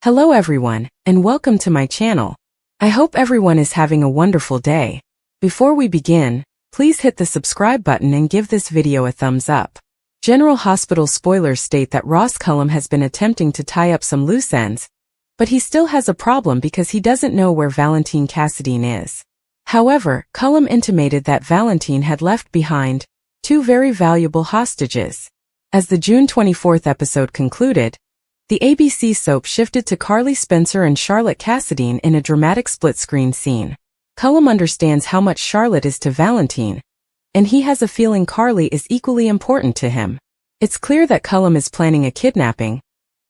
Hello everyone, and welcome to my channel. I hope everyone is having a wonderful day. Before we begin, please hit the subscribe button and give this video a thumbs up. General Hospital spoilers state that Ross Cullum has been attempting to tie up some loose ends, but he still has a problem because he doesn't know where Valentine Cassadine is. However, Cullum intimated that Valentine had left behind two very valuable hostages. As the June 24th episode concluded, the ABC soap shifted to Carly Spencer and Charlotte Cassadine in a dramatic split-screen scene. Cullum understands how much Charlotte is to Valentine, and he has a feeling Carly is equally important to him. It's clear that Cullum is planning a kidnapping,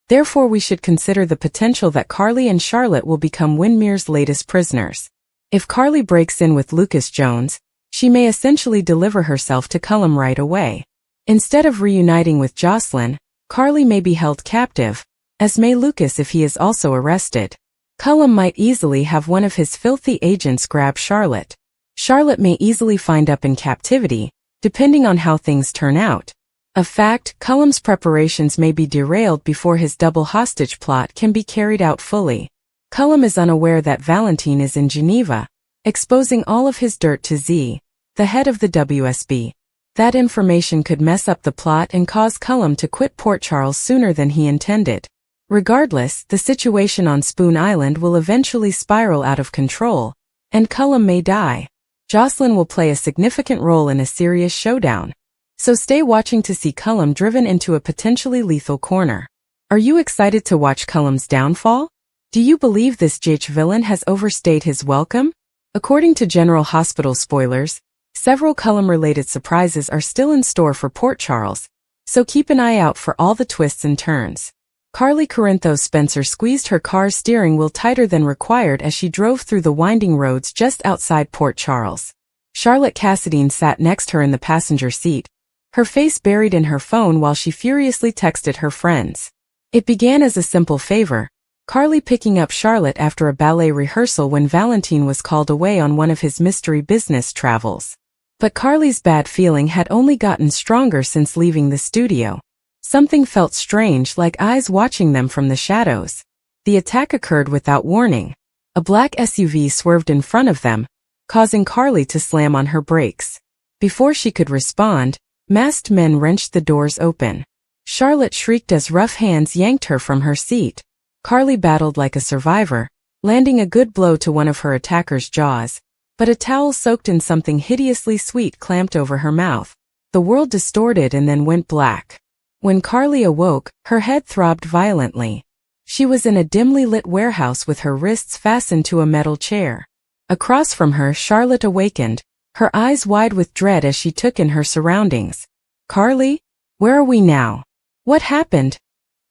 therefore we should consider the potential that Carly and Charlotte will become Windermere's latest prisoners. If Carly breaks in with Lucas Jones, she may essentially deliver herself to Cullum right away. Instead of reuniting with Jocelyn, Carly may be held captive, as may Lucas if he is also arrested. Cullum might easily have one of his filthy agents grab Charlotte. Charlotte may easily find up in captivity, depending on how things turn out. In fact, Cullum's preparations may be derailed before his double hostage plot can be carried out fully. Cullum is unaware that Valentine is in Geneva, exposing all of his dirt to Z, the head of the WSB. That information could mess up the plot and cause Cullum to quit Port Charles sooner than he intended. Regardless, the situation on Spoon Island will eventually spiral out of control, and Cullum may die. Jocelyn will play a significant role in a serious showdown, so stay watching to see Cullum driven into a potentially lethal corner. Are you excited to watch Cullum's downfall? Do you believe this JH villain has overstayed his welcome? According to General Hospital spoilers, several Cullum-related surprises are still in store for Port Charles, so keep an eye out for all the twists and turns. Carly Corinthos Spencer squeezed her car's steering wheel tighter than required as she drove through the winding roads just outside Port Charles. Charlotte Cassadine sat next her in the passenger seat, her face buried in her phone while she furiously texted her friends. It began as a simple favor, Carly picking up Charlotte after a ballet rehearsal when Valentine was called away on one of his mystery business travels. But Carly's bad feeling had only gotten stronger since leaving the studio. Something felt strange, like eyes watching them from the shadows. The attack occurred without warning. A black SUV swerved in front of them, causing Carly to slam on her brakes. Before she could respond, masked men wrenched the doors open. Charlotte shrieked as rough hands yanked her from her seat. Carly battled like a survivor, landing a good blow to one of her attacker's jaws, but a towel soaked in something hideously sweet clamped over her mouth. The world distorted and then went black. When Carly awoke, her head throbbed violently. She was in a dimly lit warehouse with her wrists fastened to a metal chair. Across from her, Charlotte awakened, her eyes wide with dread as she took in her surroundings. "Carly? Where are we now? What happened?"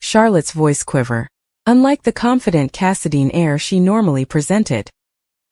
Charlotte's voice quivered, unlike the confident Cassadine air she normally presented.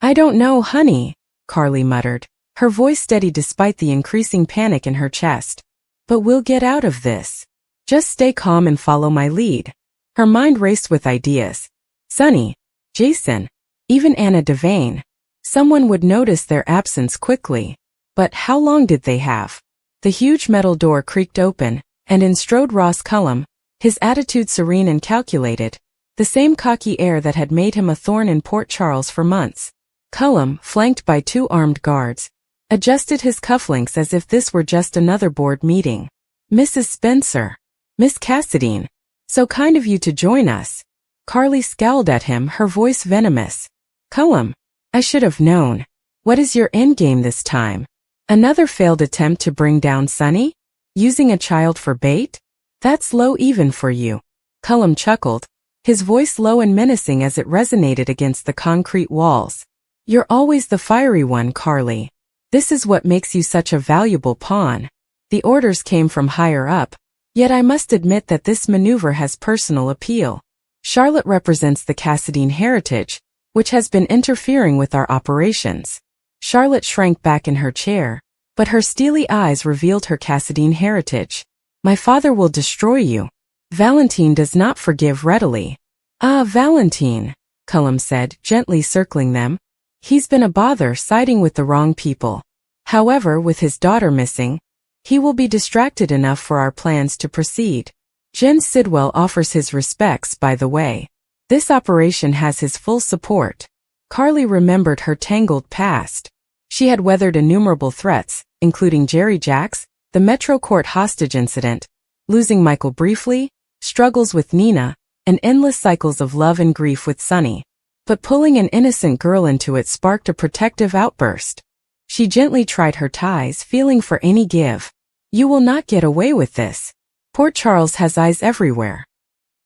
"I don't know, honey," Carly muttered, her voice steady despite the increasing panic in her chest. "But we'll get out of this. Just stay calm and follow my lead." Her mind raced with ideas. Sonny, Jason, even Anna Devane. Someone would notice their absence quickly. But how long did they have? The huge metal door creaked open, and in strode Ross Cullum, his attitude serene and calculated, the same cocky air that had made him a thorn in Port Charles for months. Cullum, flanked by two armed guards, adjusted his cufflinks as if this were just another board meeting. "Mrs. Spencer. Miss Cassadine. So kind of you to join us." Carly scowled at him, her voice venomous. "Cullum, I should have known. What is your endgame this time? Another failed attempt to bring down Sonny? Using a child for bait? That's low even for you." Cullum chuckled, his voice low and menacing as it resonated against the concrete walls. "You're always the fiery one, Carly. This is what makes you such a valuable pawn." The orders came from higher up, yet I must admit that this maneuver has personal appeal. Charlotte represents the Cassadine heritage, which has been interfering with our operations. Charlotte shrank back in her chair, but her steely eyes revealed her Cassadine heritage. "My father will destroy you. Valentine does not forgive readily." "Ah, Valentine," Cullum said, gently circling them. "He's been a bother siding with the wrong people. However, with his daughter missing, he will be distracted enough for our plans to proceed. Jen Sidwell offers his respects, by the way." This operation has his full support. Carly remembered her tangled past. She had weathered innumerable threats, including Jerry Jacks, the Metro Court hostage incident, losing Michael briefly, struggles with Nina, and endless cycles of love and grief with Sonny. But pulling an innocent girl into it sparked a protective outburst. She gently tried her ties, feeling for any give. You will not get away with this. Port Charles has eyes everywhere.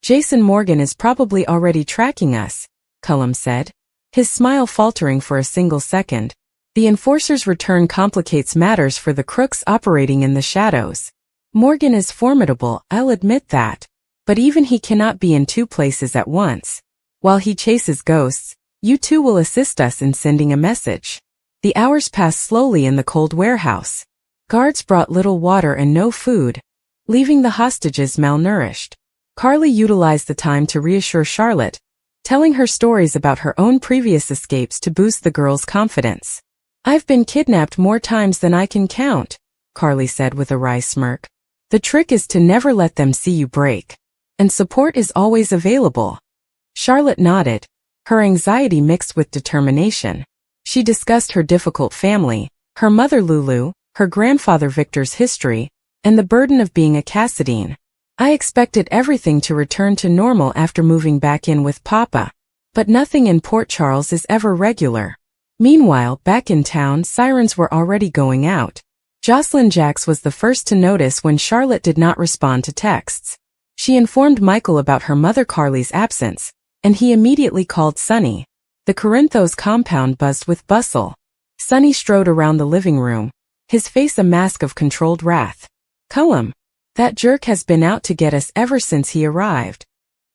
Jason Morgan is probably already tracking us, Cullum said, his smile faltering for a single second. The enforcer's return complicates matters for the crooks operating in the shadows. Morgan is formidable, I'll admit that. But even he cannot be in two places at once. While he chases ghosts, you two will assist us in sending a message. The hours passed slowly in the cold warehouse. Guards brought little water and no food, leaving the hostages malnourished. Carly utilized the time to reassure Charlotte, telling her stories about her own previous escapes to boost the girl's confidence. I've been kidnapped more times than I can count, Carly said with a wry smirk. The trick is to never let them see you break. And support is always available. Charlotte nodded, her anxiety mixed with determination. She discussed her difficult family, her mother Lulu, her grandfather Victor's history, and the burden of being a Cassadine. I expected everything to return to normal after moving back in with Papa. But nothing in Port Charles is ever regular. Meanwhile, back in town, sirens were already going out. Jocelyn Jacks was the first to notice when Charlotte did not respond to texts. She informed Michael about her mother Carly's absence, and he immediately called Sonny. The Corinthos compound buzzed with bustle. Sonny strode around the living room, his face a mask of controlled wrath. Cullum, that jerk has been out to get us ever since he arrived.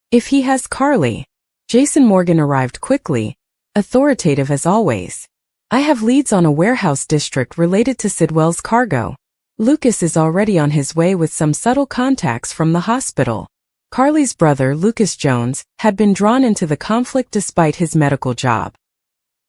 If he has Carly. Jason Morgan arrived quickly, authoritative as always. I have leads on a warehouse district related to Sidwell's cargo. Lucas is already on his way with some subtle contacts from the hospital. Carly's brother, Lucas Jones, had been drawn into the conflict despite his medical job.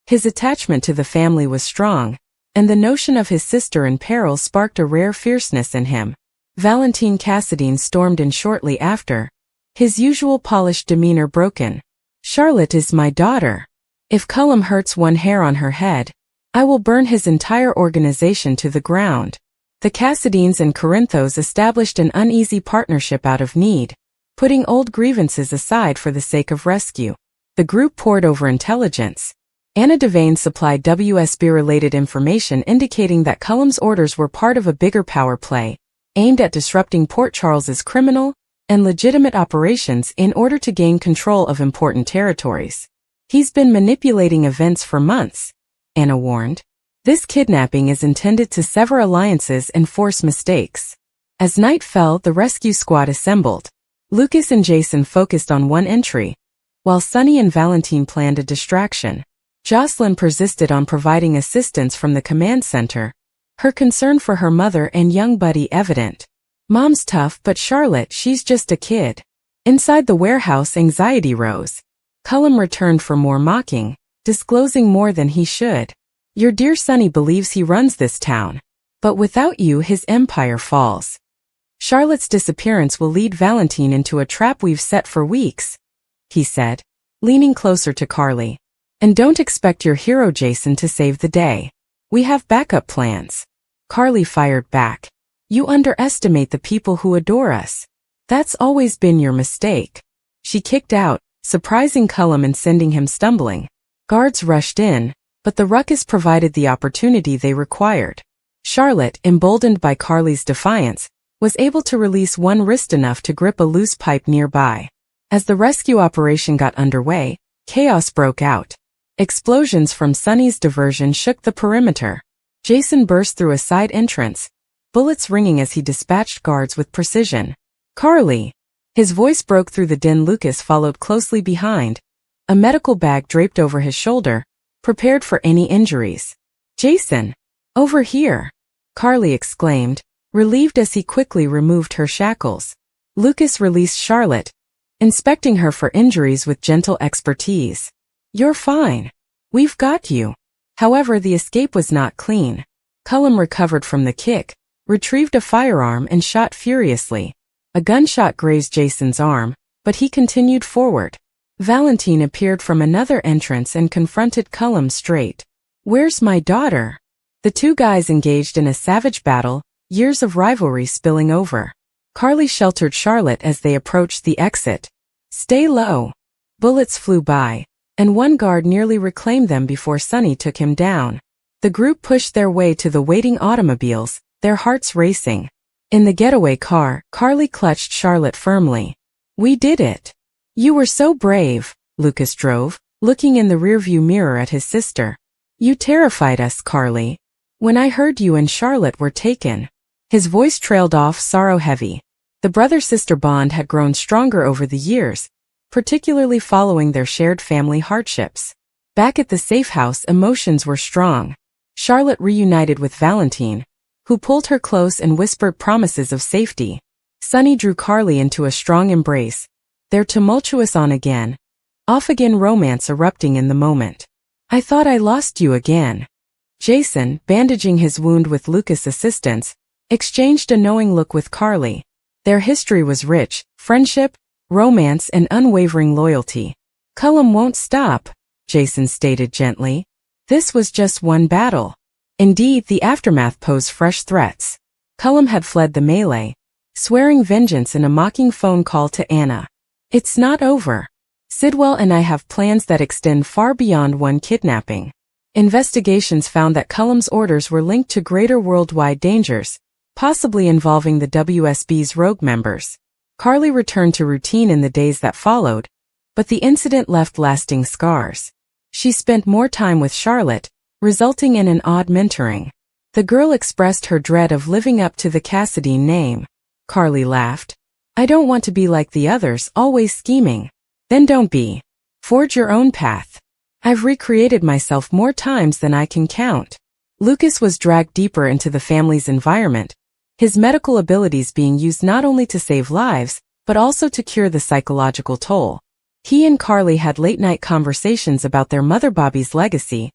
His attachment to the family was strong, and the notion of his sister in peril sparked a rare fierceness in him. Valentine Cassadine stormed in shortly after, his usual polished demeanor broken. Charlotte is my daughter. If Cullum hurts one hair on her head, I will burn his entire organization to the ground. The Cassadines and Corinthos established an uneasy partnership out of need, putting old grievances aside for the sake of rescue. The group pored over intelligence. Anna Devane supplied WSB-related information indicating that Cullum's orders were part of a bigger power play, aimed at disrupting Port Charles's criminal and legitimate operations in order to gain control of important territories. He's been manipulating events for months, Anna warned. This kidnapping is intended to sever alliances and force mistakes. As night fell, the rescue squad assembled. Lucas and Jason focused on one entry, while Sonny and Valentine planned a distraction. Jocelyn persisted on providing assistance from the command center, her concern for her mother and young Buddy evident. Mom's tough, but Charlotte, she's just a kid. Inside the warehouse, anxiety rose. Cullum returned for more mocking, disclosing more than he should. Your dear Sonny believes he runs this town. But without you, his empire falls. Charlotte's disappearance will lead Valentine into a trap we've set for weeks, he said, leaning closer to Carly. And don't expect your hero Jason to save the day. We have backup plans. Carly fired back. You underestimate the people who adore us. That's always been your mistake. She kicked out, surprising Cullum and sending him stumbling. Guards rushed in, but the ruckus provided the opportunity they required. Charlotte, emboldened by Carly's defiance, was able to release one wrist enough to grip a loose pipe nearby. As the rescue operation got underway, chaos broke out. Explosions from Sonny's diversion shook the perimeter. Jason burst through a side entrance, bullets ringing as he dispatched guards with precision. Carly! His voice broke through the din. Lucas followed closely behind, a medical bag draped over his shoulder, prepared for any injuries. Jason! Over here! Carly exclaimed, relieved as he quickly removed her shackles. Lucas released Charlotte, inspecting her for injuries with gentle expertise. You're fine. We've got you. However, the escape was not clean. Cullum recovered from the kick, retrieved a firearm and shot furiously. A gunshot grazed Jason's arm, but he continued forward. Valentine appeared from another entrance and confronted Cullum straight. "Where's my daughter?" The two guys engaged in a savage battle, years of rivalry spilling over. Carly sheltered Charlotte as they approached the exit. "Stay low." Bullets flew by, and one guard nearly reclaimed them before Sonny took him down. The group pushed their way to the waiting automobiles, their hearts racing. In the getaway car, Carly clutched Charlotte firmly. "We did it. You were so brave," Lucas drove, looking in the rearview mirror at his sister. "You terrified us, Carly. When I heard you and Charlotte were taken." His voice trailed off, sorrow-heavy. The brother-sister bond had grown stronger over the years, particularly following their shared family hardships. Back at the safe house, emotions were strong. Charlotte reunited with Valentine, who pulled her close and whispered promises of safety. Sonny drew Carly into a strong embrace, their tumultuous on-again, off-again romance erupting in the moment. "I thought I lost you again." Jason, bandaging his wound with Lucas' assistance, exchanged a knowing look with Carly. Their history was rich: friendship, romance, and unwavering loyalty. "Cullum won't stop," Jason stated gently. "This was just one battle." Indeed, the aftermath posed fresh threats. Cullum had fled the melee, swearing vengeance in a mocking phone call to Anna. "It's not over. Sidwell and I have plans that extend far beyond one kidnapping." Investigations found that Cullum's orders were linked to greater worldwide dangers, possibly involving the WSB's rogue members. Carly returned to routine in the days that followed, but the incident left lasting scars. She spent more time with Charlotte, resulting in an odd mentoring. The girl expressed her dread of living up to the Cassidy name. Carly laughed. "I don't want to be like the others, always scheming." "Then don't be. Forge your own path." "I've recreated myself more times than I can count." Lucas was dragged deeper into the family's environment, his medical abilities being used not only to save lives, but also to cure the psychological toll. He and Carly had late-night conversations about their mother Bobby's legacy,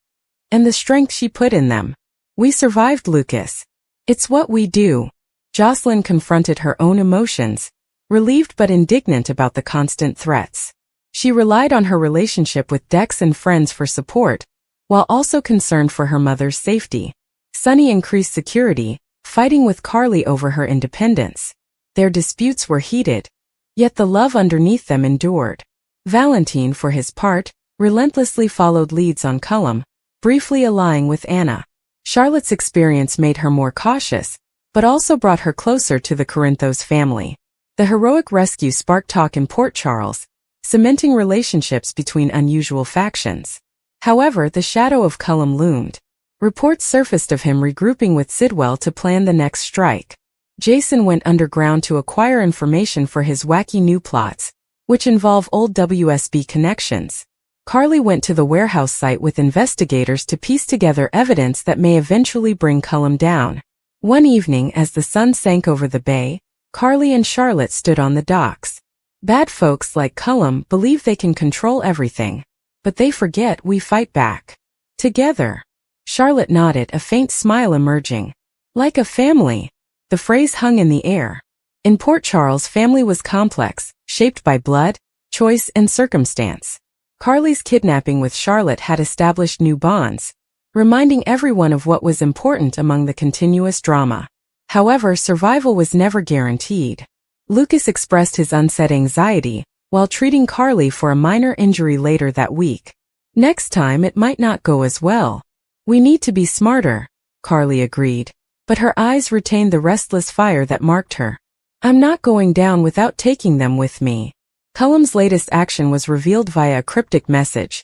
and the strength she put in them. "We survived, Lucas. It's what we do." Jocelyn confronted her own emotions, relieved but indignant about the constant threats. She relied on her relationship with Dex and friends for support, while also concerned for her mother's safety. Sonny increased security, fighting with Carly over her independence. Their disputes were heated, yet the love underneath them endured. Valentine, for his part, relentlessly followed leads on Cullum, briefly allying with Anna. Charlotte's experience made her more cautious, but also brought her closer to the Corinthos family. The heroic rescue sparked talk in Port Charles, cementing relationships between unusual factions. However, the shadow of Cullum loomed. Reports surfaced of him regrouping with Sidwell to plan the next strike. Jason went underground to acquire information for his wacky new plots, which involve old WSB connections. Carly went to the warehouse site with investigators to piece together evidence that may eventually bring Cullum down. One evening, as the sun sank over the bay, Carly and Charlotte stood on the docks. "Bad folks like Cullum believe they can control everything, but they forget we fight back together." Charlotte nodded, a faint smile emerging. "Like a family." The phrase hung in the air. In Port Charles, family was complex, shaped by blood, choice, and circumstance. Carly's kidnapping with Charlotte had established new bonds, reminding everyone of what was important among the continuous drama. However, survival was never guaranteed. Lucas expressed his unset anxiety, while treating Carly for a minor injury later that week. "Next time it might not go as well. We need to be smarter," Carly agreed, but her eyes retained the restless fire that marked her. "I'm not going down without taking them with me." Cullum's latest action was revealed via a cryptic message.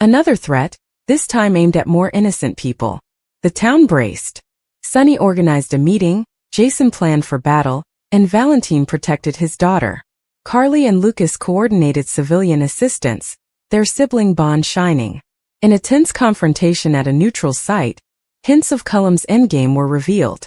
Another threat, this time aimed at more innocent people. The town braced. Sonny organized a meeting, Jason planned for battle, and Valentine protected his daughter. Carly and Lucas coordinated civilian assistance, their sibling bond shining. In a tense confrontation at a neutral site, hints of Cullum's endgame were revealed.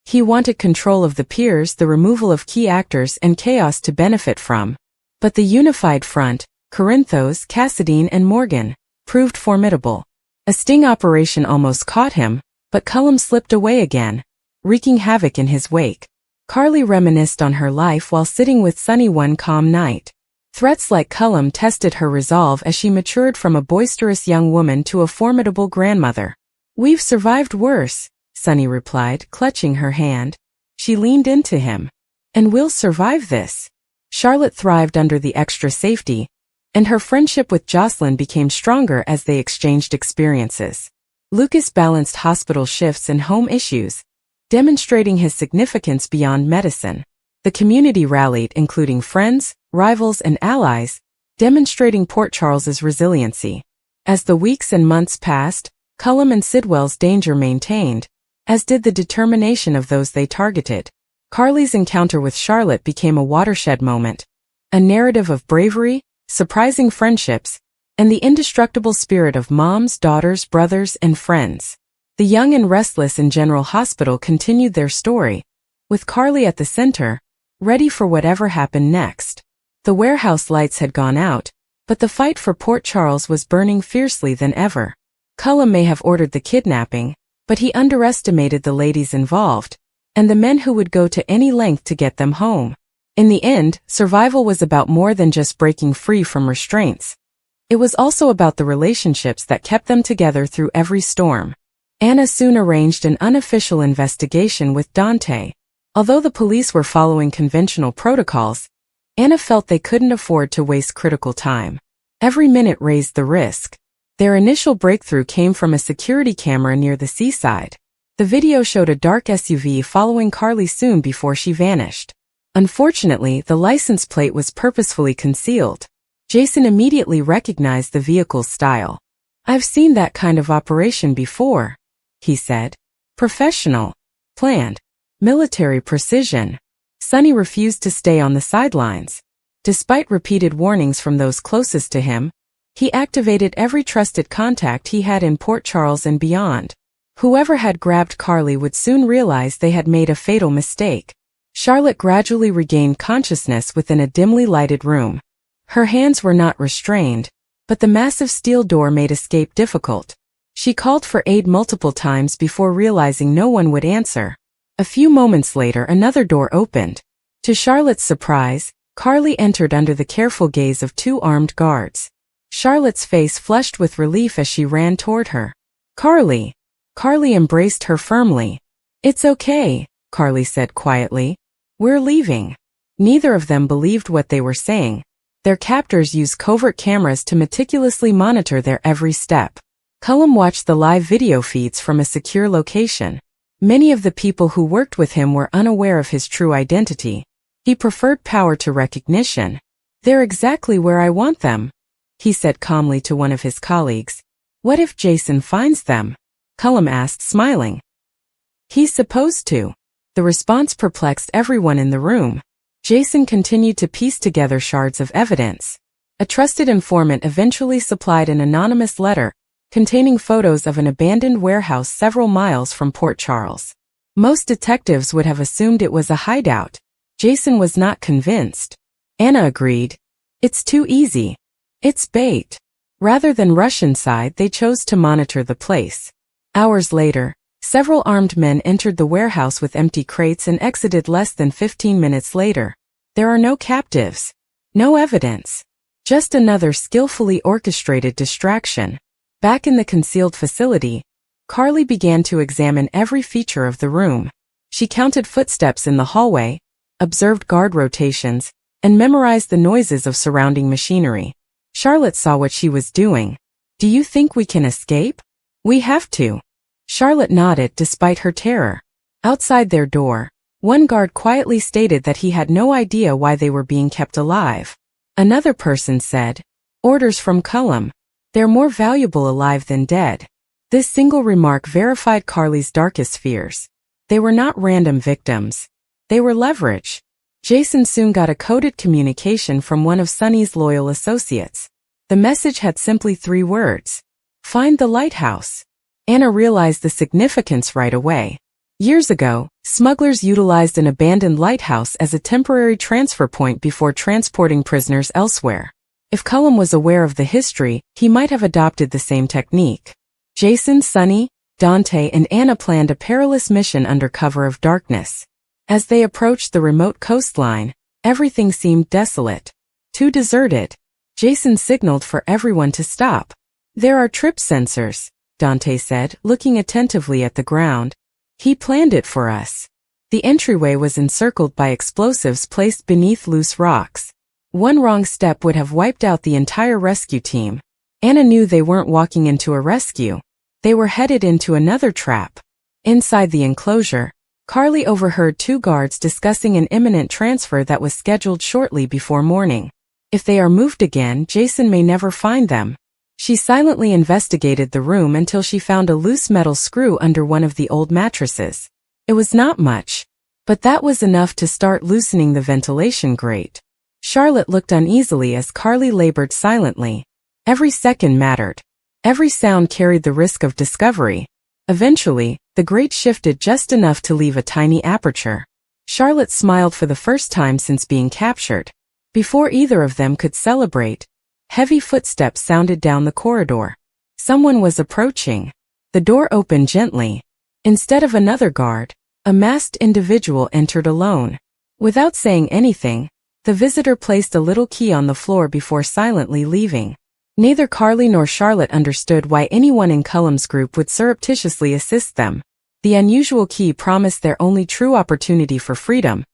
He wanted control of the piers, the removal of key actors, and chaos to benefit from. But the unified front, Corinthos, Cassadine, and Morgan, proved formidable. A sting operation almost caught him, but Cullum slipped away again, wreaking havoc in his wake. Carly reminisced on her life while sitting with Sonny one calm night. Threats like Cullum tested her resolve as she matured from a boisterous young woman to a formidable grandmother. "We've survived worse," Sunny replied, clutching her hand. She leaned into him. "And we'll survive this." Charlotte thrived under the extra safety, and her friendship with Jocelyn became stronger as they exchanged experiences. Lucas balanced hospital shifts and home issues, demonstrating his significance beyond medicine. The community rallied, including friends, rivals, and allies, demonstrating Port Charles's resiliency. As the weeks and months passed, Cullum and Sidwell's danger maintained, as did the determination of those they targeted. Carly's encounter with Charlotte became a watershed moment, a narrative of bravery, surprising friendships, and the indestructible spirit of moms, daughters, brothers, and friends. The young and restless in General Hospital continued their story, with Carly at the center, ready for whatever happened next. The warehouse lights had gone out, but the fight for Port Charles was burning fiercely than ever. Cullum may have ordered the kidnapping, but he underestimated the ladies involved, and the men who would go to any length to get them home. In the end, survival was about more than just breaking free from restraints. It was also about the relationships that kept them together through every storm. Anna soon arranged an unofficial investigation with Dante. Although the police were following conventional protocols, Anna felt they couldn't afford to waste critical time. Every minute raised the risk. Their initial breakthrough came from a security camera near the seaside. The video showed a dark SUV following Carly soon before she vanished. Unfortunately, the license plate was purposefully concealed. Jason immediately recognized the vehicle's style. "I've seen that kind of operation before," he said. "Professional. Planned. Military precision." Sunny refused to stay on the sidelines. Despite repeated warnings from those closest to him, he activated every trusted contact he had in Port Charles and beyond. Whoever had grabbed Carly would soon realize they had made a fatal mistake. Charlotte gradually regained consciousness within a dimly lighted room. Her hands were not restrained, but the massive steel door made escape difficult. She called for aid multiple times before realizing no one would answer. A few moments later, another door opened. To Charlotte's surprise, Carly entered under the careful gaze of two armed guards. Charlotte's face flushed with relief as she ran toward her. "Carly!" Carly embraced her firmly. "It's okay," Carly said quietly. "We're leaving." Neither of them believed what they were saying. Their captors used covert cameras to meticulously monitor their every step. Cullum watched the live video feeds from a secure location. Many of the people who worked with him were unaware of his true identity. He preferred power to recognition. "They're exactly where I want them," he said calmly to one of his colleagues. "What if Jason finds them?" Cullum asked, smiling. "He's supposed to." The response perplexed everyone in the room. Jason continued to piece together shards of evidence. A trusted informant eventually supplied an anonymous letter containing photos of an abandoned warehouse several miles from Port Charles. Most detectives would have assumed it was a hideout. Jason was not convinced. Anna agreed. "It's too easy. It's bait." Rather than rush inside, they chose to monitor the place. Hours later, several armed men entered the warehouse with empty crates and exited less than 15 minutes later. There are no captives. No evidence. Just another skillfully orchestrated distraction. Back in the concealed facility, Carly began to examine every feature of the room. She counted footsteps in the hallway, observed guard rotations, and memorized the noises of surrounding machinery. Charlotte saw what she was doing. "Do you think we can escape?" "We have to." Charlotte nodded despite her terror. Outside their door, one guard quietly stated that he had no idea why they were being kept alive. Another person said, "Orders from Cullum. They're more valuable alive than dead." This single remark verified Carly's darkest fears. They were not random victims. They were leverage. Jason soon got a coded communication from one of Sunny's loyal associates. The message had simply 3 words. "Find the lighthouse." Anna realized the significance right away. Years ago, smugglers utilized an abandoned lighthouse as a temporary transfer point before transporting prisoners elsewhere. If Cullum was aware of the history, he might have adopted the same technique. Jason, Sunny, Dante, and Anna planned a perilous mission under cover of darkness. As they approached the remote coastline, everything seemed desolate. Too deserted. Jason signaled for everyone to stop. There are trip sensors, Dante said, looking attentively at the ground. He planned it for us. The entryway was encircled by explosives placed beneath loose rocks. One wrong step would have wiped out the entire rescue team. Anna knew they weren't walking into a rescue. They were headed into another trap. Inside the enclosure, Carly overheard two guards discussing an imminent transfer that was scheduled shortly before morning. If they are moved again, Jason may never find them. She silently investigated the room until she found a loose metal screw under one of the old mattresses. It was not much, but that was enough to start loosening the ventilation grate. Charlotte looked uneasily as Carly labored silently. Every second mattered. Every sound carried the risk of discovery. Eventually, the grate shifted just enough to leave a tiny aperture. Charlotte smiled for the first time since being captured. Before either of them could celebrate, heavy footsteps sounded down the corridor. Someone was approaching. The door opened gently. Instead of another guard, a masked individual entered alone. Without saying anything, the visitor placed a little key on the floor before silently leaving. Neither Carly nor Charlotte understood why anyone in Cullum's group would surreptitiously assist them. The unusual key promised their only true opportunity for freedom,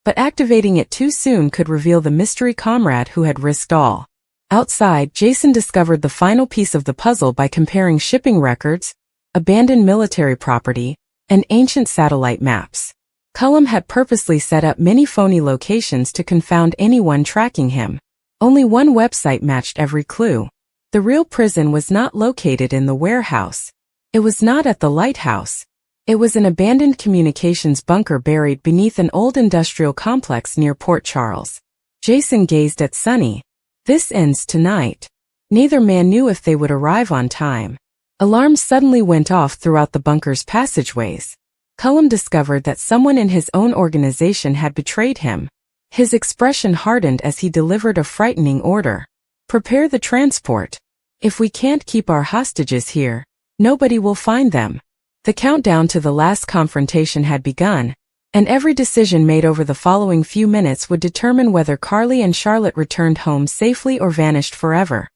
but activating it too soon could reveal the mystery comrade who had risked all. Outside, Jason discovered the final piece of the puzzle by comparing shipping records, abandoned military property, and ancient satellite maps. Cullum had purposely set up many phony locations to confound anyone tracking him. Only one website matched every clue. The real prison was not located in the warehouse. It was not at the lighthouse. It was an abandoned communications bunker buried beneath an old industrial complex near Port Charles. Jason gazed at Sunny. This ends tonight. Neither man knew if they would arrive on time. Alarms suddenly went off throughout the bunker's passageways. Cullum discovered that someone in his own organization had betrayed him. His expression hardened as he delivered a frightening order. Prepare the transport. If we can't keep our hostages here, nobody will find them. The countdown to the last confrontation had begun, and every decision made over the following few minutes would determine whether Carly and Charlotte returned home safely or vanished forever.